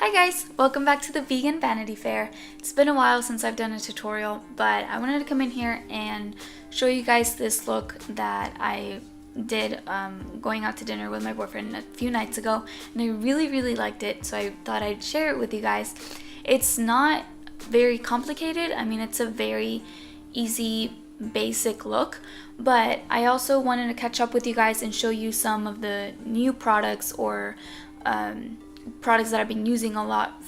Hi guys, welcome back to the Vegan Vanity Fair. It's been a while since I've done a tutorial, but I wanted to come in here and show you guys this look that I did going out to dinner with my boyfriend a few nights ago, and I really liked it, so I thought I'd share it with you guys. It's not very complicated. I mean, it's a very easy basic look, but I also wanted to catch up with you guys and show you some of the new products or products that I've been using a lot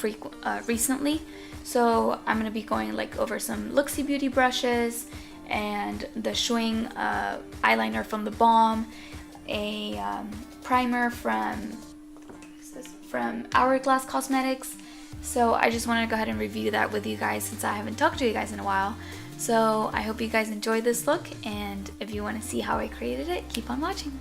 recently. So I'm going to be going over some Luxie beauty brushes and the Schwing eyeliner from the Balm, a primer from Hourglass Cosmetics. So I just wanted to go ahead and review that with you guys since I haven't talked to you guys in a while. So I hope you guys enjoyed this look, and if you want to see how I created it, keep on watching.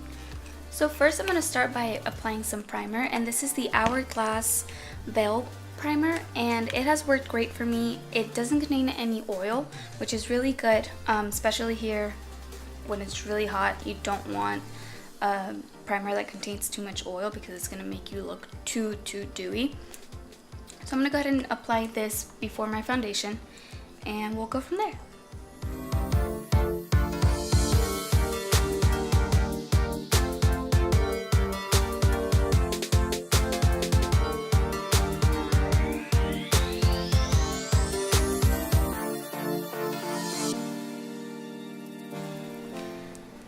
So first I'm going to start by applying some primer, and this is the Hourglass Veil Primer, and it has worked great for me. It doesn't contain any oil, which is really good, especially here when it's really hot. You don't want a primer that contains too much oil because it's going to make you look too dewy. So I'm going to go ahead and apply this before my foundation, and we'll go from there.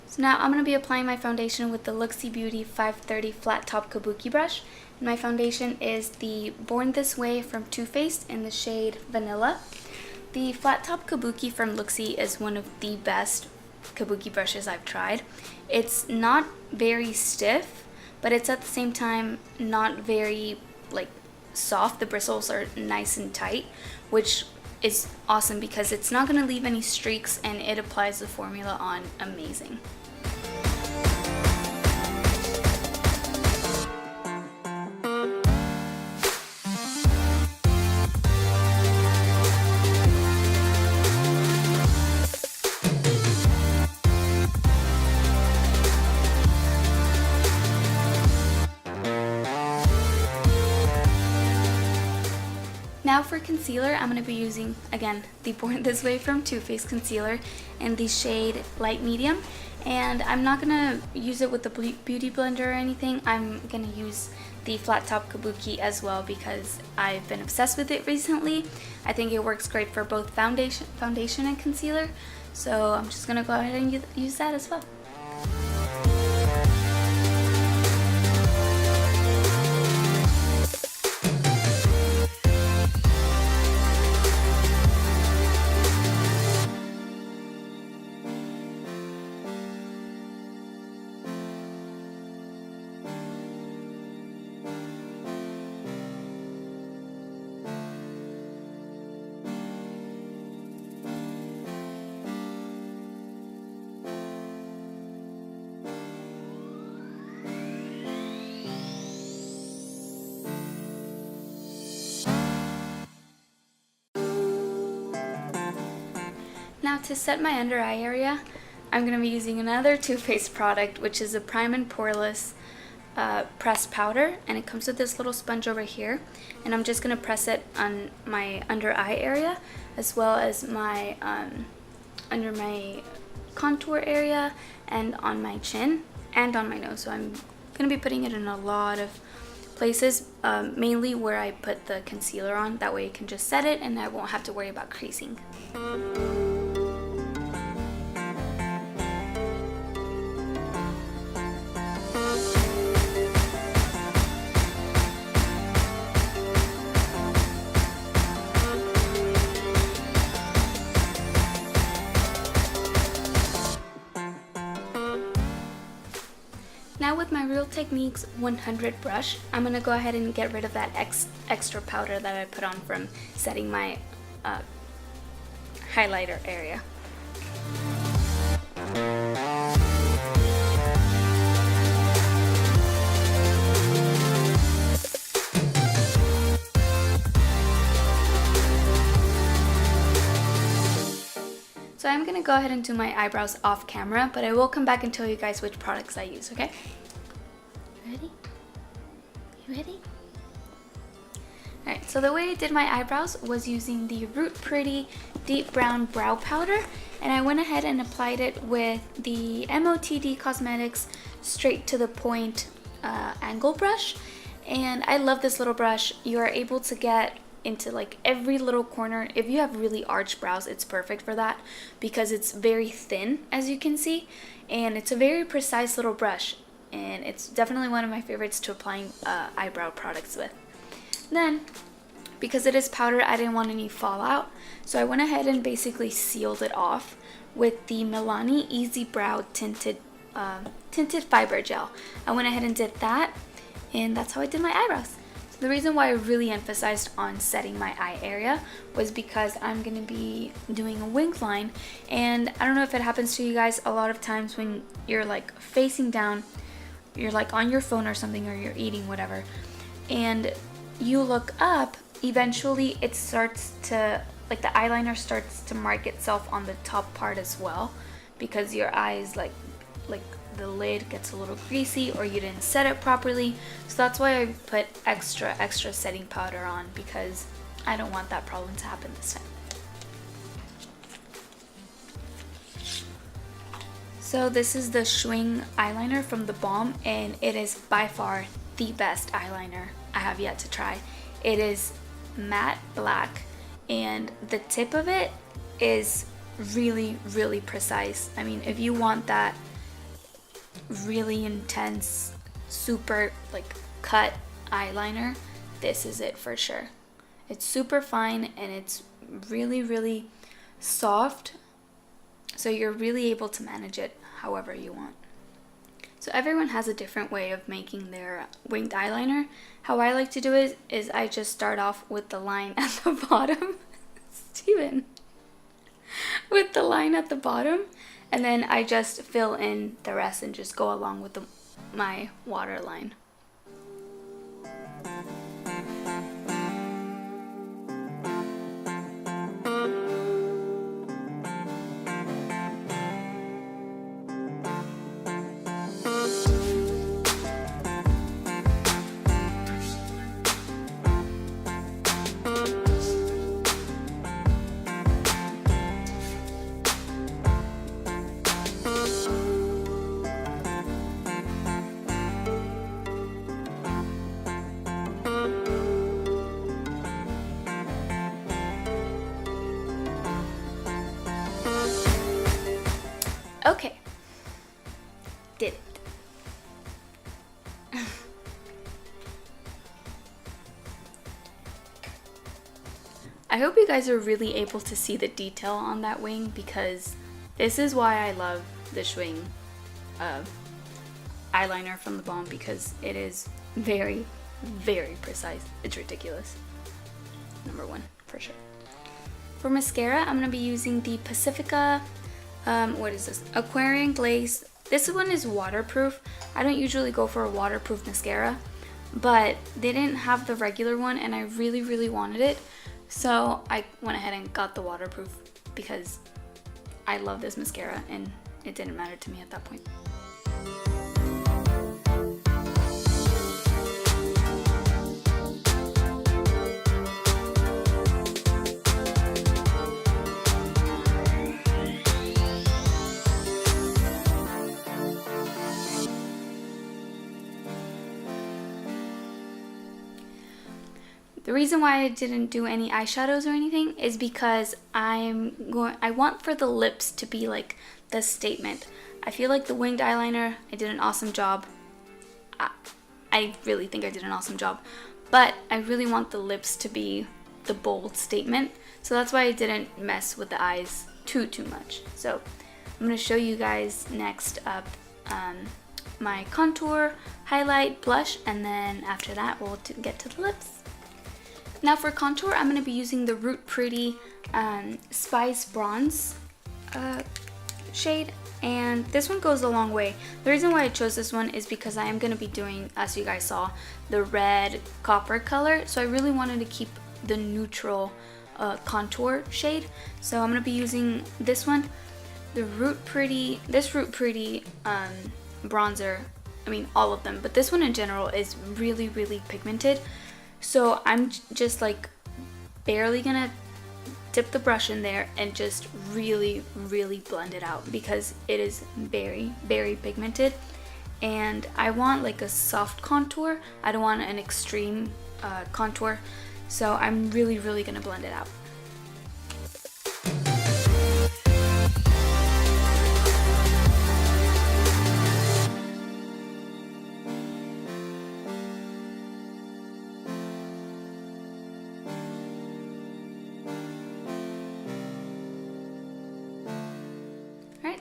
So now I'm going to be applying my foundation with the Luxie Beauty 530 Flat Top Kabuki brush. And my foundation is the Born This Way from Too Faced in the shade Vanilla. The Flat Top Kabuki from Luxie is one of the best Kabuki brushes I've tried. It's not very stiff, but it's at the same time not very soft. The bristles are nice and tight, which is awesome because it's not going to leave any streaks, and it applies the formula on amazing. Now for concealer, I'm going to be using, again, the Born This Way from Too Faced concealer in the shade Light Medium. And I'm not going to use it with the Beauty Blender or anything. I'm going to use the Flat Top Kabuki as well because I've been obsessed with it recently. I think it works great for both foundation and concealer. So I'm just going to go ahead and use that as well. Now to set my under eye area, I'm going to be using another Too Faced product, which is a Prime and Poreless pressed powder, and it comes with this little sponge over here, and I'm just going to press it on my under eye area as well as my under my contour area and on my chin and on my nose. So I'm going to be putting it in a lot of places, mainly where I put the concealer on. That way I can just set it and I won't have to worry about creasing. Now with my Real Techniques 100 brush, I'm going to go ahead and get rid of that extra powder that I put on from setting my highlighter area. So I'm going to go ahead and do my eyebrows off camera, but I will come back and tell you guys which products I use, okay? Ready? You ready? Alright, so the way I did my eyebrows was using the Root Pretty Deep Brown Brow Powder, and I went ahead and applied it with the MOTD Cosmetics Straight to the Point angle brush. And I love this little brush. You are able to get into like every little corner. If you have really arched brows, it's perfect for that because it's very thin, as you can see, and it's a very precise little brush, and it's definitely one of my favorites to applying eyebrow products with. Then, because it is powder, I didn't want any fallout, so I went ahead and basically sealed it off with the Milani Easy Brow Tinted Fiber Gel. I went ahead and did that, and that's how I did my eyebrows. So the reason why I really emphasized on setting my eye area was because I'm going to be doing a wing line, and I don't know if it happens to you guys a lot of times when you're like facing down, you're like on your phone or something, or you're eating whatever, and you look up, eventually it starts to, like the eyeliner starts to mark itself on the top part as well, because your eyes like the lid gets a little greasy or you didn't set it properly. So that's why I put extra setting powder on, because I don't want that problem to happen this time. So this is the Schwing eyeliner from the Balm, and it is by far the best eyeliner I have yet to try. It is matte black, and the tip of it is really precise. I mean, if you want that really intense, super like cut eyeliner, this is it for sure. It's super fine and it's really soft, so you're really able to manage it however you want. So everyone has a different way of making their winged eyeliner. How I like to do it is I just start off with the line at the bottom Steven, with the line at the bottom, and then I just fill in the rest and just go along with my water line. Okay, did it. I hope you guys are really able to see the detail on that wing, because this is why I love the Schwing eyeliner from the Balm, because it is very precise. It's ridiculous. Number one, for sure. For mascara, I'm going to be using the Pacifica what is this? Aquarian Glaze. This one is waterproof. I don't usually go for a waterproof mascara, but they didn't have the regular one and I really wanted it. So I went ahead and got the waterproof because I love this mascara and it didn't matter to me at that point. The reason why I didn't do any eyeshadows or anything is because I want for the lips to be like the statement. I feel like the winged eyeliner, I did an awesome job. I really think I did an awesome job, but I really want the lips to be the bold statement. So that's why I didn't mess with the eyes too much. So I'm going to show you guys next up my contour, highlight, blush, and then after that we'll get to the lips. Now for contour, I'm going to be using the Root Pretty Spice Bronze shade, and this one goes a long way. The reason why I chose this one is because I am going to be doing, as you guys saw, the red copper color, so I really wanted to keep the neutral contour shade. So I'm going to be using this one, this Root Pretty bronzer. I mean all of them, but this one in general is really pigmented. So I'm just like barely gonna dip the brush in there and just really blend it out, because it is very pigmented, and I want like a soft contour. I don't want an extreme contour, so I'm really gonna blend it out.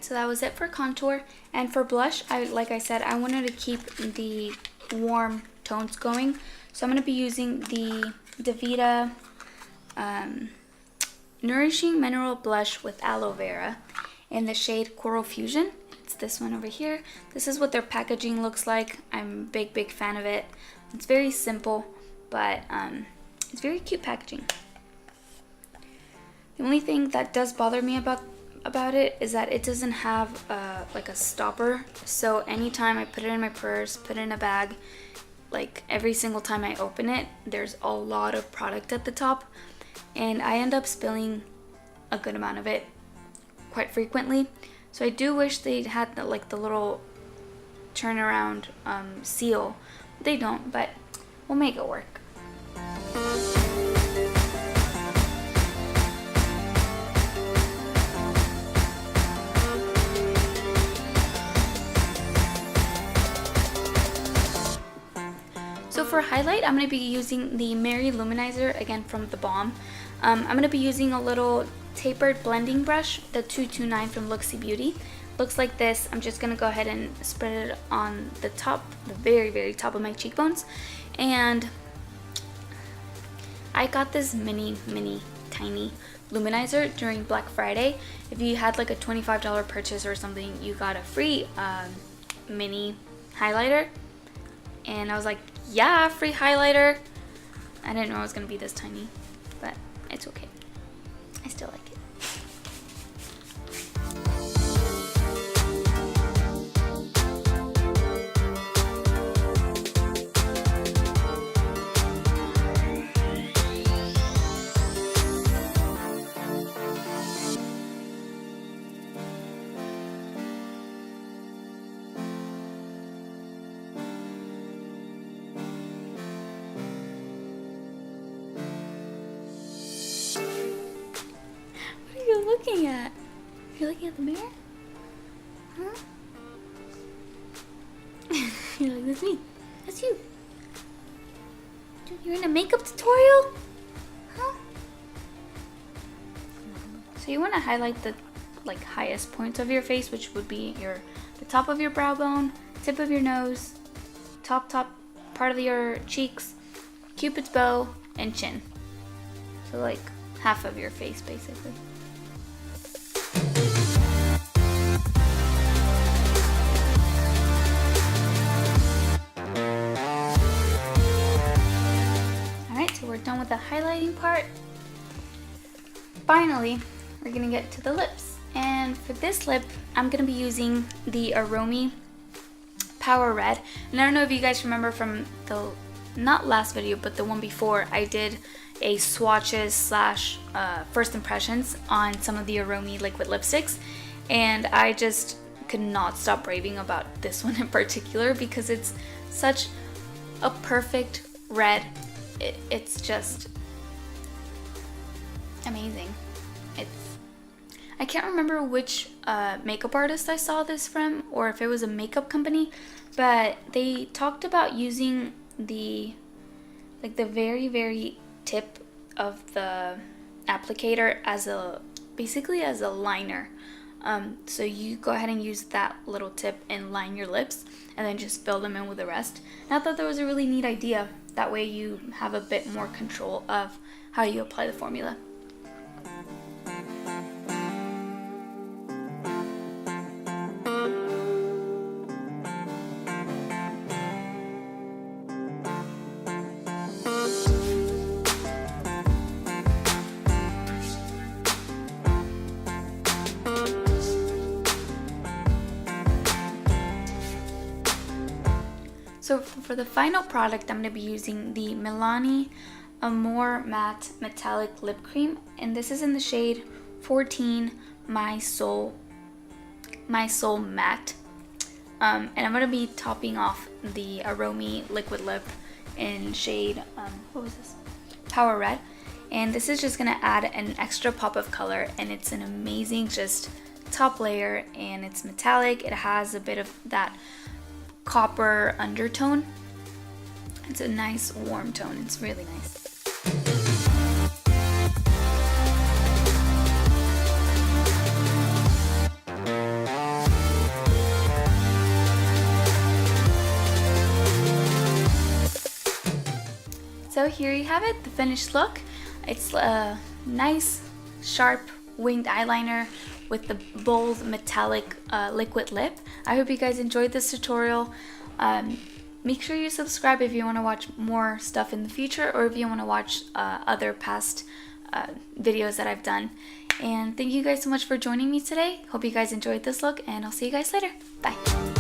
So that was it for contour. And for blush, like I said, I wanted to keep the warm tones going. So I'm going to be using the DeVita Nourishing Mineral Blush with Aloe Vera in the shade Coral Fusion. It's this one over here. This is what their packaging looks like. I'm a big fan of it. It's very simple, but it's very cute packaging. The only thing that does bother me about it is that it doesn't have like a stopper. So anytime I put it in my purse, put it in a bag, like every single time I open it, there's a lot of product at the top, and I end up spilling a good amount of it quite frequently. So I do wish they had like the little turnaround seal. They don't, but we'll make it work. So for highlight, I'm going to be using the Mary Lou-minizer, again from the Balm. I'm going to be using a little tapered blending brush, the 229 from Luxie Beauty. Looks like this. I'm just going to go ahead and spread it on the top, the very top of my cheekbones. And I got this mini tiny Lou-minizer during Black Friday. If you had like a $25 purchase or something, you got a free mini highlighter. And I was like, yeah, free highlighter. I didn't know it was going to be this tiny, but it's okay. I still like it. Looking at? You're looking at the mirror? Huh? You're like, that's me. That's you. Dude, you're in a makeup tutorial? Huh? So you want to highlight the like highest points of your face, which would be the top of your brow bone, tip of your nose, top part of your cheeks, Cupid's bow, and chin. So like half of your face basically. We're done with the highlighting part. Finally, we're gonna get to the lips. And for this lip, I'm gonna be using the Aromi Power Red. And I don't know if you guys remember from the, not last video, but the one before, I did a swatches / first impressions on some of the Aromi liquid lipsticks. And I just could not stop raving about this one in particular because it's such a perfect red. It's just amazing. I can't remember which makeup artist I saw this from, or if it was a makeup company, but they talked about using the very tip of the applicator as basically as a liner. So you go ahead and use that little tip and line your lips, and then just fill them in with the rest. And I thought that was a really neat idea. That way you have a bit more control of how you apply the formula. So for the final product, I'm going to be using the Milani Amore Matte Metallic Lip Cream, and this is in the shade 14 My Soul Matte. And I'm going to be topping off the Aromi Liquid Lip in shade, what was this? Power Red. And this is just going to add an extra pop of color, and it's an amazing just top layer, and it's metallic. It has a bit of that copper undertone. It's a nice warm tone. It's really nice. So here you have it, the finished look. It's a nice, sharp winged eyeliner with the bold metallic liquid lip. I hope you guys enjoyed this tutorial. Make sure you subscribe if you want to watch more stuff in the future, or if you want to watch other past videos that I've done. And thank you guys so much for joining me today. Hope you guys enjoyed this look, and I'll see you guys later. Bye.